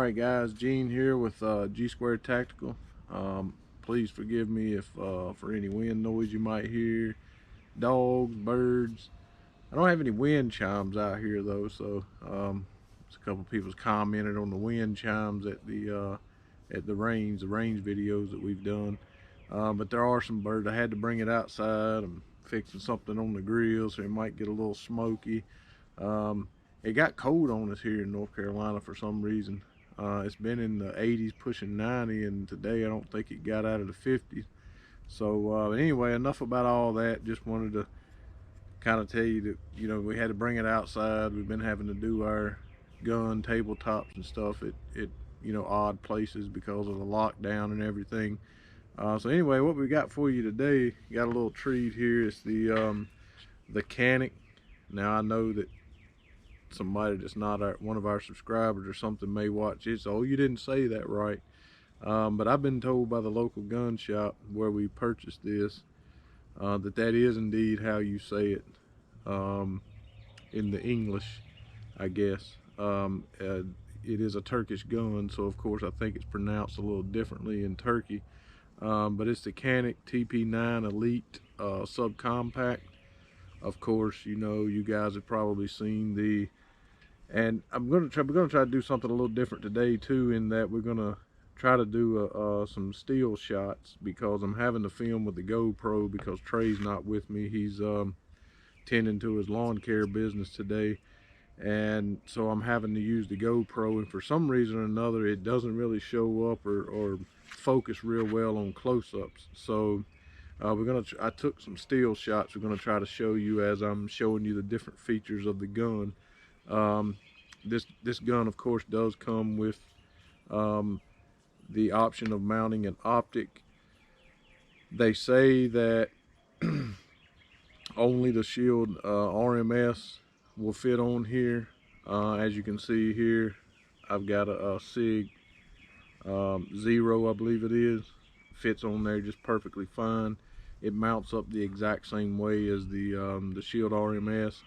Alright guys, Gene here with G Squared Tactical. Please forgive me if for any wind noise you might hear, dogs, birds. I don't have any wind chimes out here though, so a couple people's commented on the wind chimes at the range videos that we've done. But there are some birds. I had to bring it outside. I'm fixing something on the grill, so it might get a little smoky. It got cold on us here in North Carolina for some reason. It's been in the 80s pushing 90, and today I don't think it got out of the 50s. So anyway, enough about all that. Just wanted to kind of tell you that, you know, we had to bring it outside. We've been having to do our gun tabletops and stuff at you know, odd places because of the lockdown and everything. So anyway, what we got for you today, got a little treat here. It's the Canik. Now I know that somebody that's not one of our subscribers or something may watch it, so you didn't say that right. But I've been told by the local gun shop where we purchased this that is indeed how you say it in the English, I guess. It is a Turkish gun, so of course I think it's pronounced a little differently in Turkey. But it's the Canik TP9 Elite subcompact. Of course, you know, you guys have probably seen the, and we're gonna try to do something a little different today too, in that we're gonna try to do some still shots, because I'm having to film with the GoPro because Trey's not with me. He's tending to his lawn care business today, and so I'm having to use the GoPro, and for some reason or another it doesn't really show up or focus real well on close-ups. So I took some still shots. We're gonna try to show you as I'm showing you the different features of the gun. This gun of course does come with the option of mounting an optic. They say that only the Shield RMS will fit on here. As you can see here, I've got a SIG 0, I believe it is. Fits on there just perfectly fine. It mounts up the exact same way as the Shield RMS.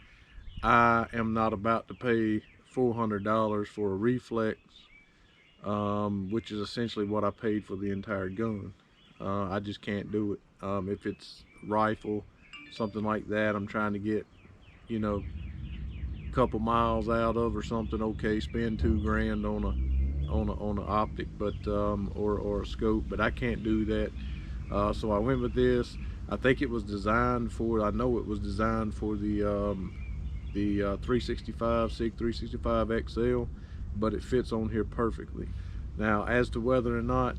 I am not about to pay $400 for a reflex, which is essentially what I paid for the entire gun. I just can't do it. If it's rifle, something like that, I'm trying to get, you know, a couple miles out of or something, okay, spend $2 grand on an optic, but or a scope, but I can't do that. So I went with this. I think it was designed for, I know it was designed for the 365 SIG 365 XL, but it fits on here perfectly. Now, as to whether or not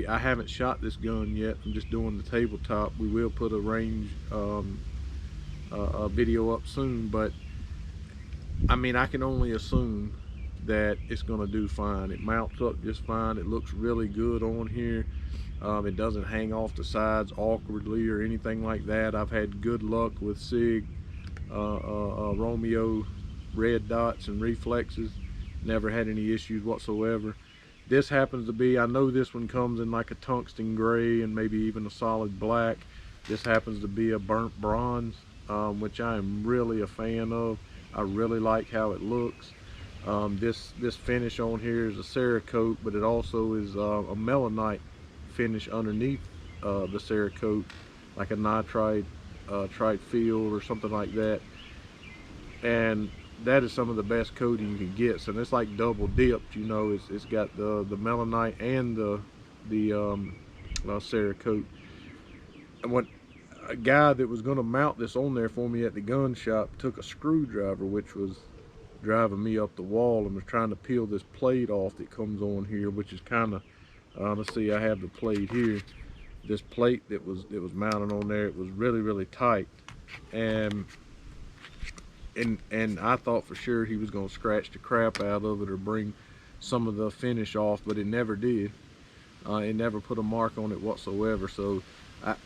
I haven't shot this gun yet, I'm just doing the tabletop. We will put a range video up soon, but I mean, I can only assume that it's gonna do fine. It mounts up just fine. It looks really good on here. It doesn't hang off the sides awkwardly or anything like that. I've had good luck with SIG Romeo red dots and reflexes. Never had any issues whatsoever. This happens to be, I know this one comes in like a tungsten gray and maybe even a solid black. This happens to be a burnt bronze, which I am really a fan of. I really like how it looks. This finish on here is a Cerakote, but it also is a melanite finish underneath the Cerakote, like a nitrite field or something like that. And that is some of the best coating you can get. So it's like double dipped, you know. It's got the melanite and the Cerakote. And what a guy that was going to mount this on there for me at the gun shop took a screwdriver, which was driving me up the wall, and was trying to peel this plate off that comes on here, which is kind of let's see, I have the plate here. This plate that was mounted on there, it was really tight, and I thought for sure he was going to scratch the crap out of it or bring some of the finish off, but it never did. It never put a mark on it whatsoever. So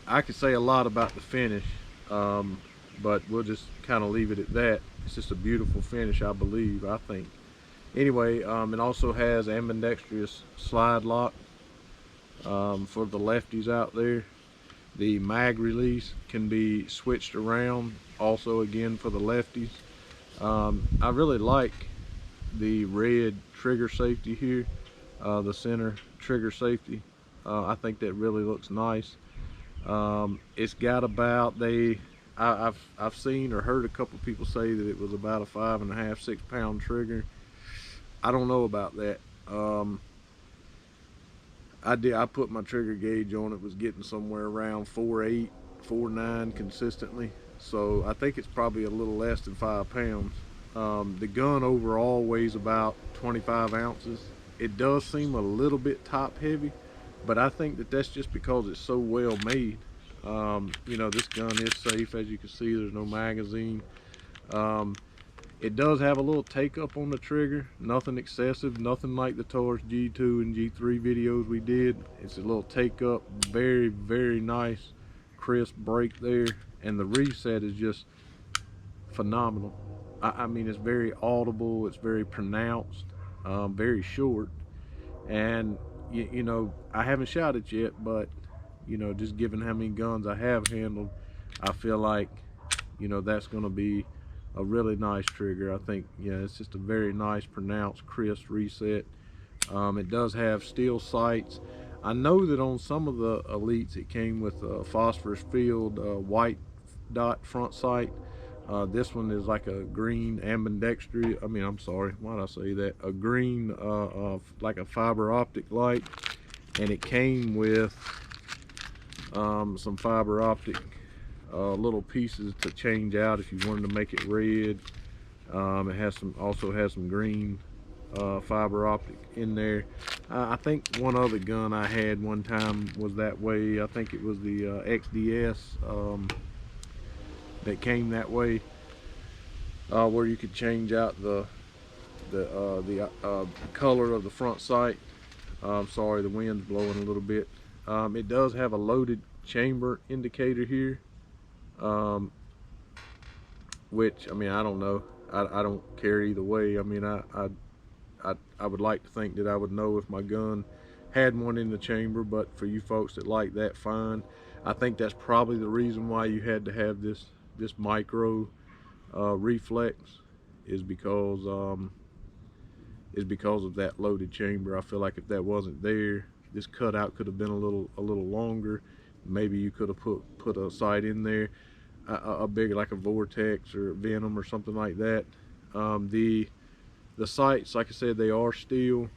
I could say a lot about the finish, but we'll just kind of leave it at that. It's just a beautiful finish, I believe, I think. Anyway, it also has ambidextrous slide lock for the lefties out there. The mag release can be switched around also, again, for the lefties. I really like the red trigger safety here. the center trigger safety. I think that really looks nice. It's got about, I've seen or heard a couple people say that it was about a 5.5, 6 pound trigger. I don't know about that. I put my trigger gauge on it, was getting somewhere around 4.8, 4.9 consistently. So I think it's probably a little less than 5 pounds. The gun overall weighs about 25 ounces. It does seem a little bit top heavy, but I think that that's just because it's so well made. You know, this gun is safe. As you can see, there's no magazine. It does have a little take up on the trigger, nothing excessive, nothing like the Taurus G2 and G3 videos we did. It's a little take up, very, very nice, crisp break there, and the reset is just phenomenal. I mean, it's very audible, it's very pronounced, very short, and you know, I haven't shot it yet, but you know, just given how many guns I have handled, I feel like, you know, that's going to be a really nice trigger. I think, yeah, it's just a very nice, pronounced, crisp reset. It does have steel sights. I know that on some of the Elites it came with a phosphorus filled white dot front sight. This one is like a green ambidextrous, I mean, I'm sorry, why did I say that? A green, like a fiber optic light, and it came with some fiber optic little pieces to change out if you wanted to make it red. It has also has some green fiber optic in there. I think one other gun I had one time was that way. I think it was the XDS that came that way, where you could change out the color of the front sight. Sorry, the wind's blowing a little bit. It does have a loaded chamber indicator here, which, I mean, I don't know. I don't care either way. I mean, I would like to think that I would know if my gun had one in the chamber, but for you folks that like that, fine. I think that's probably the reason why you had to have this micro reflex, is because of that loaded chamber. I feel like if that wasn't there, this cutout could have been a little longer. Maybe you could have put a sight in there, a bigger, like a Vortex or Venom or something like that. The sights, like I said, they are steel.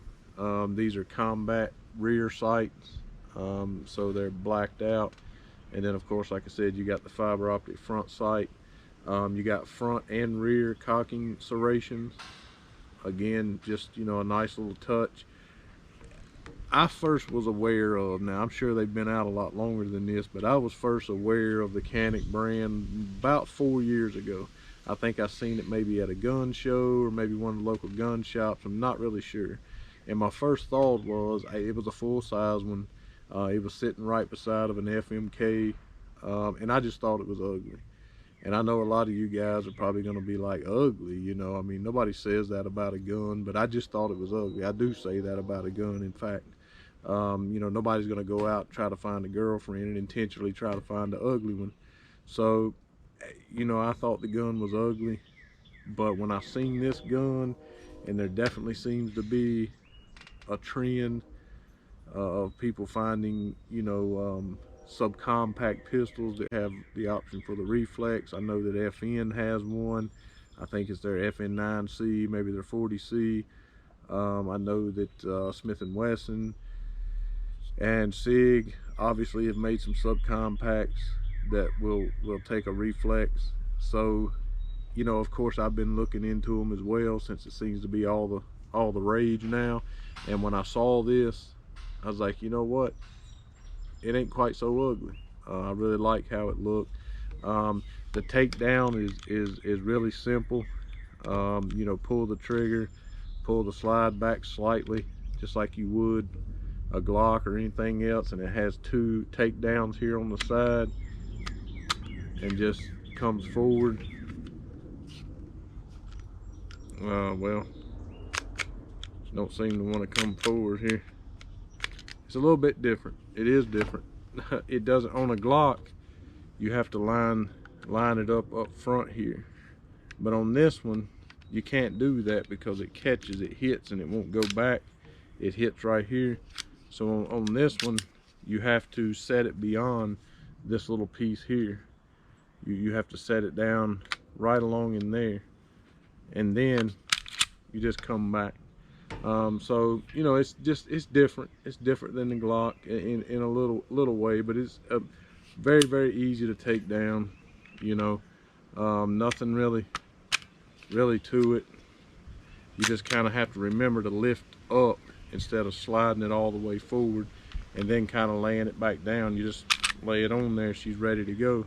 These are combat rear sights, so they're blacked out. And then, of course, like I said, you got the fiber optic front sight. You got front and rear cocking serrations. Again, just, you know, a nice little touch. I first was aware of, now I'm sure they've been out a lot longer than this, but I was first aware of the Canik brand about 4 years ago. I think I seen it maybe at a gun show or maybe one of the local gun shops. I'm not really sure. And my first thought was, it was a full size one. It was sitting right beside of an FMK, and I just thought it was ugly. And I know a lot of you guys are probably going to be like, ugly, you know, I mean, nobody says that about a gun, but I just thought it was ugly. I do say that about a gun, in fact. You know, nobody's going to go out and try to find a girlfriend and intentionally try to find the ugly one. So, you know, I thought the gun was ugly, but when I seen this gun, and there definitely seems to be a trend of people finding, you know, subcompact pistols that have the option for the reflex. I know that FN has one. I think it's their FN9C, maybe their 40C. I know that Smith & Wesson and SIG obviously have made some subcompacts that will take a reflex. So, you know, of course, I've been looking into them as well, since it seems to be all the rage now. And when I saw this, I was like, you know what, it ain't quite so ugly. I really like how it looked. The takedown is really simple. You know, pull the trigger, pull the slide back slightly, just like you would a Glock or anything else, and it has 2 takedowns here on the side, and just comes forward. Well, don't seem to want to come forward here. It's a little bit different. It is different. It doesn't, on a Glock, you have to line it up front here, but on this one you can't do that because it catches, it hits, and it won't go back. it hits right here. So on this one, you have to set it beyond this little piece here. You have to set it down right along in there, and then you just come back. So you know, it's different. It's different than the Glock in a little way, but it's very easy to take down. You know, nothing really to it. You just kind of have to remember to lift up instead of sliding it all the way forward and then kind of laying it back down. You just lay it on there, she's ready to go.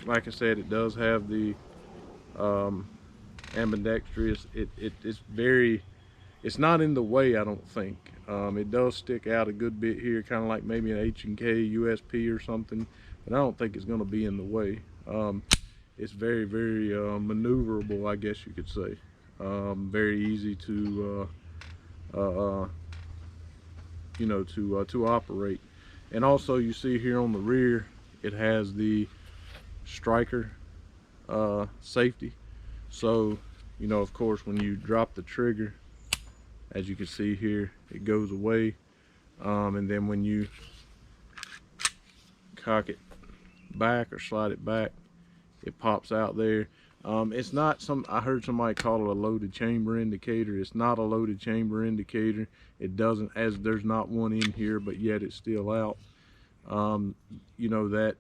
Like I said, it does have the ambidextrous. It's not in the way, I don't think. It does stick out a good bit here, kind of like maybe an H&K USP or something, but I don't think it's going to be in the way. It's very maneuverable, I guess you could say. Very easy to you know, to operate. And also, you see here on the rear, it has the striker safety. So, you know, of course, when you drop the trigger, as you can see here, it goes away. And then when you cock it back or slide it back, it pops out there. It's not I heard somebody call it a loaded chamber indicator. It's not a loaded chamber indicator. It doesn't, as there's not one in here, but yet it's still out. You know, that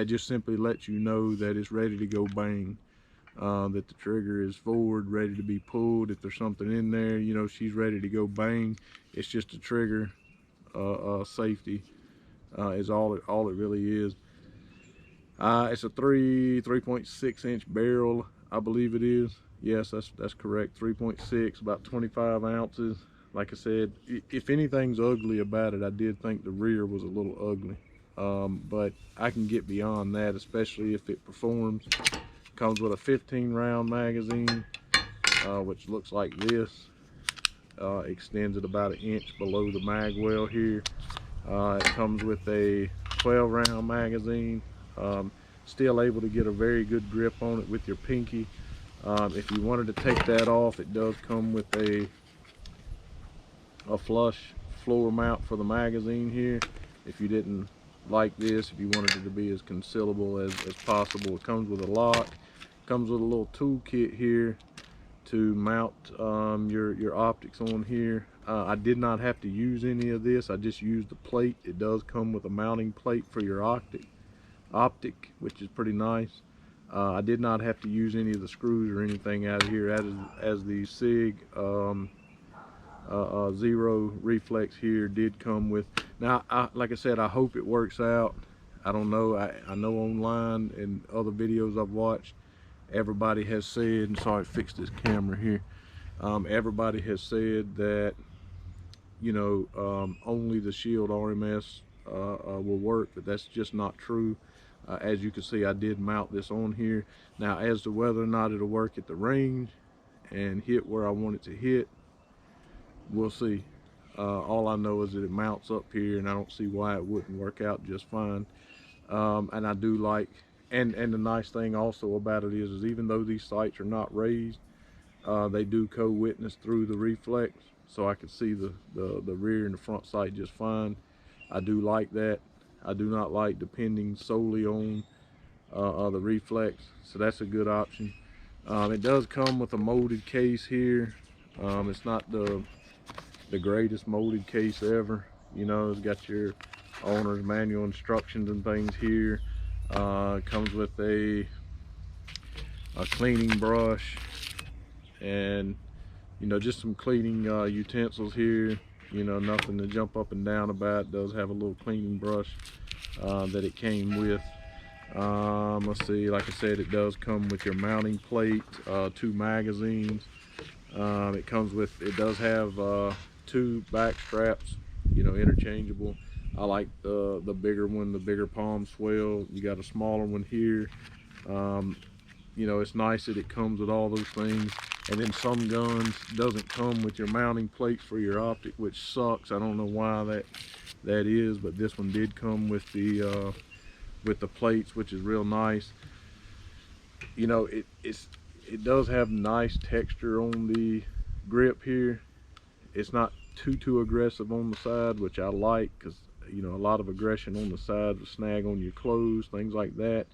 just simply lets you know that it's ready to go bang. That the trigger is forward, ready to be pulled. If there's something in there, you know, she's ready to go bang. It's just a trigger safety is all it really is. It's a 3.6 inch barrel, I believe it is. Yes, that's correct. 3.6, about 25 ounces. Like I said, if anything's ugly about it, I did think the rear was a little ugly. But I can get beyond that, especially if it performs. Comes with a 15 round magazine, which looks like this. Extends it about an inch below the mag well here. It comes with a 12 round magazine. Still able to get a very good grip on it with your pinky. If you wanted to take that off, it does come with a flush floor mount for the magazine here. If you didn't like this, if you wanted it to be as concealable as possible, it comes with a lock. Comes with a little toolkit here to mount your optics on here. I did not have to use any of this. I just used the plate. It does come with a mounting plate for your optic, which is pretty nice. I did not have to use any of the screws or anything out of here, as the SIG Zero reflex here did come with. Now, like I said, I hope it works out. I don't know. I know online and other videos I've watched, everybody has said, and sorry, fix this camera here. Everybody has said that, you know, only the Shield RMS will work, but that's just not true. As you can see, I did mount this on here. Now, as to whether or not it'll work at the range and hit where I want it to hit, we'll see. All I know is that it mounts up here, and I don't see why it wouldn't work out just fine. And I do like, and the nice thing also about it is even though these sights are not raised, they do co-witness through the reflex, so I can see the rear and the front sight just fine. I do like that. I do not like depending solely on the reflex, so that's a good option. It does come with a molded case here. It's not the greatest molded case ever. You know, it's got your owner's manual instructions and things here. Comes with a cleaning brush and, you know, just some cleaning utensils here. You know, nothing to jump up and down about. It does have a little cleaning brush that it came with. Let's see, like I said, it does come with your mounting plate, 2 magazines. It does have 2 back straps, you know, interchangeable. I like the bigger one, the bigger palm swell. You got a smaller one here. You know, it's nice that it comes with all those things. And then some guns doesn't come with your mounting plates for your optic, which sucks. I don't know why that is, but this one did come with the plates, which is real nice. You know, it does have nice texture on the grip here. it's not too aggressive on the side, which I like, because you know, a lot of aggression on the side, the snag on your clothes, things like that.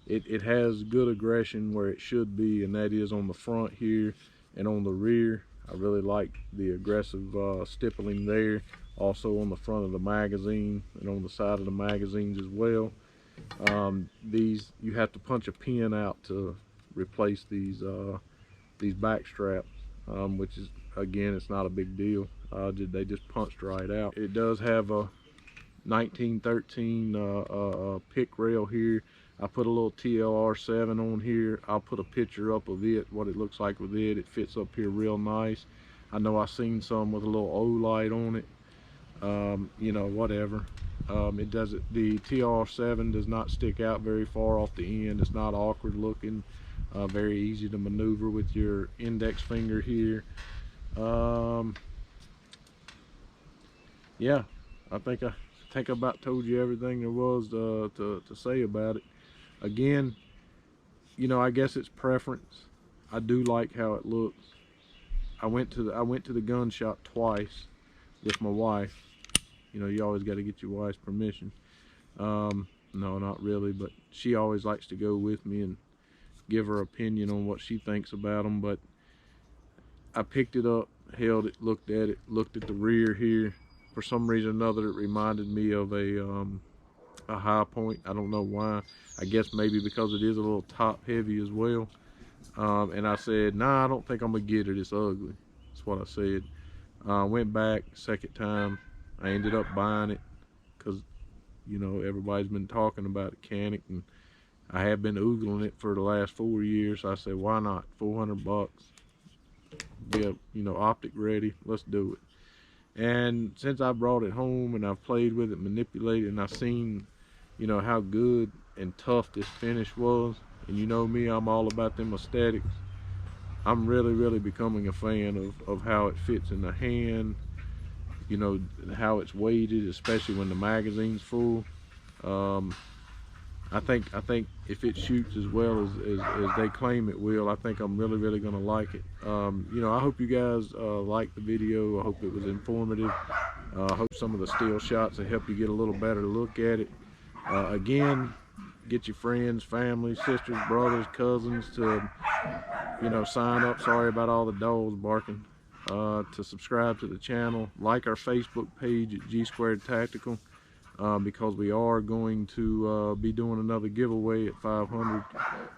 It has good aggression where it should be, and that is on the front here and on the rear. I really like the aggressive stippling there. Also on the front of the magazine and on the side of the magazines as well. These, you have to punch a pin out to replace these back straps, which is, again, it's not a big deal. They just punched right out. It does have a 1913 pick rail here. I put a little TLR7 on here. I'll put a picture up of it, what it looks like with it. It fits up here real nice. I know I've seen some with a little O light on it. You know, whatever. It doesn't, the TLR7 does not stick out very far off the end. It's not awkward looking. Very easy to maneuver with your index finger here. Yeah, I think I about told you everything there was to say about it. Again, you know, I guess it's preference. I do like how it looks. I went to the gun shop twice with my wife. You know, you always got to get your wife's permission. No, not really, but she always likes to go with me and give her opinion on what she thinks about them. But I picked it up, held it, looked at the rear here. For some reason or another, it reminded me of a high point. I don't know why. I guess maybe because it is a little top heavy as well. And I said, nah, I don't think I'm gonna get it. It's ugly. That's what I said. Went back second time. I ended up buying it because, you know, everybody's been talking about it, Canik, and I have been oogling it for the last 4 years. So I said, why not? 400 bucks. Yeah, you know, optic ready. Let's do it. And since I brought it home and I've played with it, manipulated, and I've seen, you know, how good and tough this finish was, and you know me, I'm all about them aesthetics. I'm really becoming a fan of how it fits in the hand, you know, how it's weighted, especially when the magazine's full. I think if it shoots as well as they claim it will, I think I'm really gonna like it. You know, I hope you guys liked the video. I hope it was informative. I hope some of the still shots will help you get a little better look at it. Again, get your friends, family, sisters, brothers, cousins to, you know, sign up. Sorry about all the dogs barking. To subscribe to the channel, like our Facebook page at G Squared Tactical. Because we are going to be doing another giveaway at 500.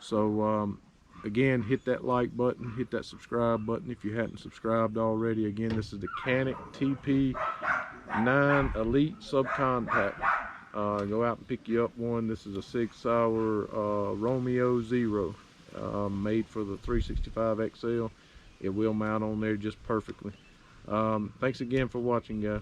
So again, hit that like button, hit that subscribe button if you hadn't subscribed already. Again, this is the Canik TP9 Elite Subcompact. Go out and pick you up one. This is a Sig Sauer Romeo Zero, made for the 365 XL. It will mount on there just perfectly. Thanks again for watching, guys.